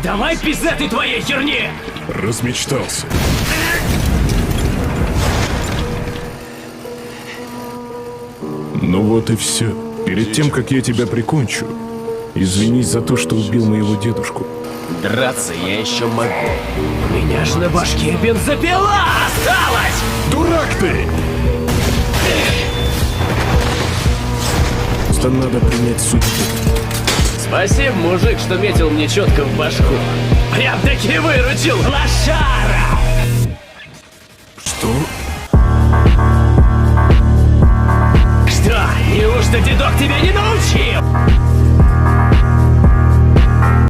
Давай без этой твоей херни! Размечтался. Ну вот и все. Перед тем, как я тебя прикончу, извинись за то, что убил моего дедушку. Драться я еще могу. У меня ж на башке бензопила осталась! Дурак ты! Просто надо принять судьбу. Спасибо, мужик, что метил мне четко в башку. Прям-таки выручил, лошара! Что? Что, неужто дедок тебя не научил?